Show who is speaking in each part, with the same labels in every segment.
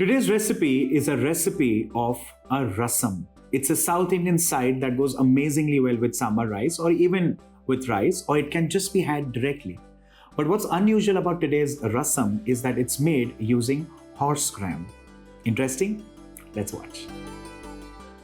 Speaker 1: Today's recipe is a recipe of a rasam. It's a South Indian side that goes amazingly well with sambar rice or even with rice, or it can just be had directly. But what's unusual about today's rasam is that it's made using horsegram. Interesting? Let's watch.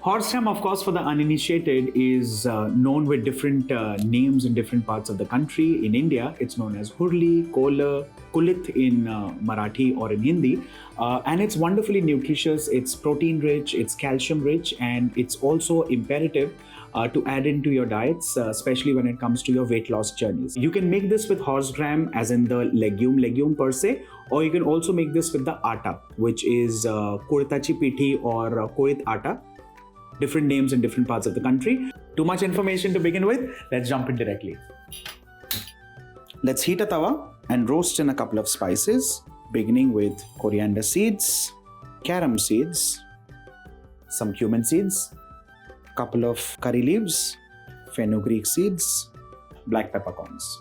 Speaker 1: Horsegram, of course, for the uninitiated, is known with different names in different parts of the country. In India, it's known as Huruli, Kollu, Kulith in Marathi or in Hindi. And it's wonderfully nutritious, it's protein rich, it's calcium rich, and it's also imperative to add into your diets, especially when it comes to your weight loss journeys. You can make this with horsegram, as in the legume per se, or you can also make this with the atta, which is kurtachi pithi or Kulith atta. Different names in different parts of the country. Too much information to begin with. Let's jump in directly. Let's heat a tawa and roast in a couple of spices, beginning with Coriander Seeds, Carom Seeds, some Cumin Seeds, couple of curry leaves, Fenugreek Seeds, Black Peppercorns.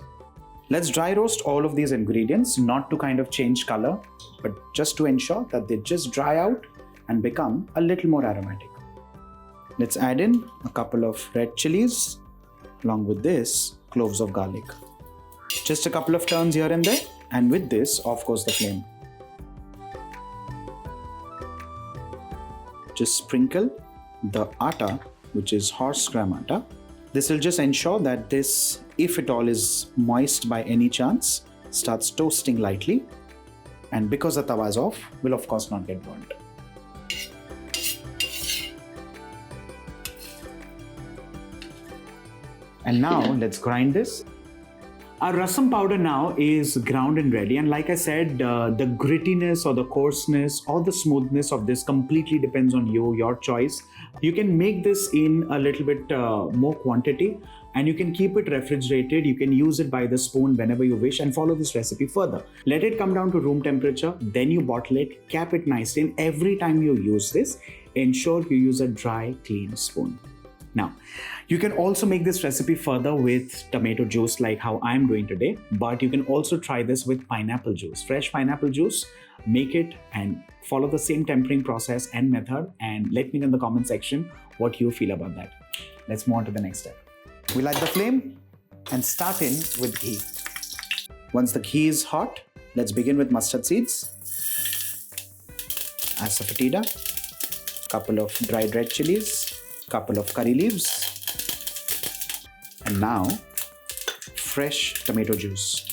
Speaker 1: Let's dry roast all of these ingredients, not to kind of change color, but just to ensure that they just dry out and become a little more aromatic. Let's add in a couple of red chilies, along with this, cloves of garlic. Just a couple of turns here and there, and with this, off goes the flame. Just sprinkle the atta, which is horsegram atta. This will just ensure that this, if at all is moist by any chance, starts toasting lightly. And because the tawa is off, will of course not get burnt. And now let's grind this. Our rasam powder now is ground and ready, and like I said, the grittiness or the coarseness or the smoothness of this completely depends on you, your choice. You can make this in a little bit more quantity, and you can keep it refrigerated. You can use it by the spoon whenever you wish and follow this recipe further. Let it come down to room temperature, then you bottle it, cap it nicely, and every time you use this, ensure you use a dry, clean spoon. Now, you can also make this recipe further with tomato juice like how I'm doing today, but you can also try this with pineapple juice, fresh pineapple juice. Make it and follow the same tempering process and method, and let me know in the comment section what you feel about that. Let's move on to the next step. We light the flame and start in with ghee. Once the ghee is hot, let's begin with mustard seeds, asafoetida, couple of dried red chillies, couple of curry leaves, and now fresh tomato juice.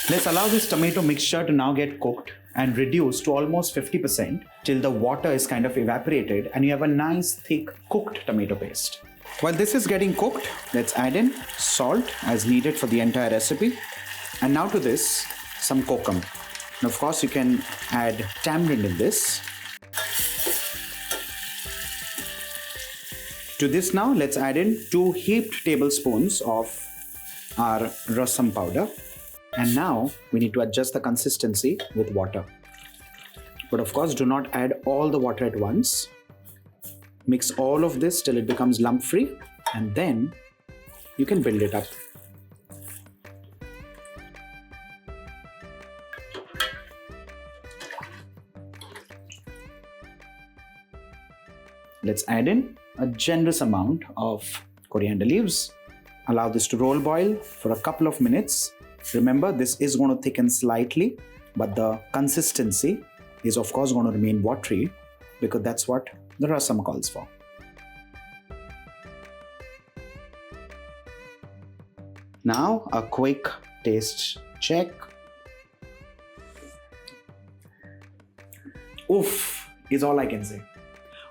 Speaker 1: Let's allow this tomato mixture to now get cooked and reduce to almost 50% till the water is kind of evaporated and you have a nice thick cooked tomato paste. While this is getting cooked, let's add in salt as needed for the entire recipe. And now to this, some kokum. And of course, you can add tamarind in this. To this now, let's add in 2 heaped tablespoons of our rasam powder. And now we need to adjust the consistency with water. But of course, do not add all the water at once. Mix all of this till it becomes lump-free, and then you can build it up. Let's add in a generous amount of coriander leaves. Allow this to roll boil for a couple of minutes. Remember, this is going to thicken slightly, but the consistency is of course going to remain watery because that's what the rasam calls for. Now a quick taste check. Oof is all I can say.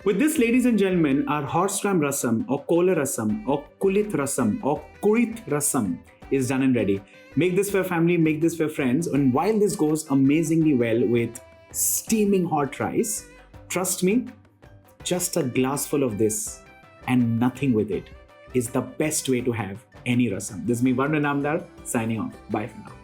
Speaker 1: With this, ladies and gentlemen, our Horsegram Rasam or Kollu Rasam or Kulith Rasam or Curried Rasam is done and ready. Make this for your family, make this for your friends, and while this goes amazingly well with steaming hot rice, trust me, just a glassful of this and nothing with it is the best way to have any rasam. This is me, Varun, signing off. Bye for now.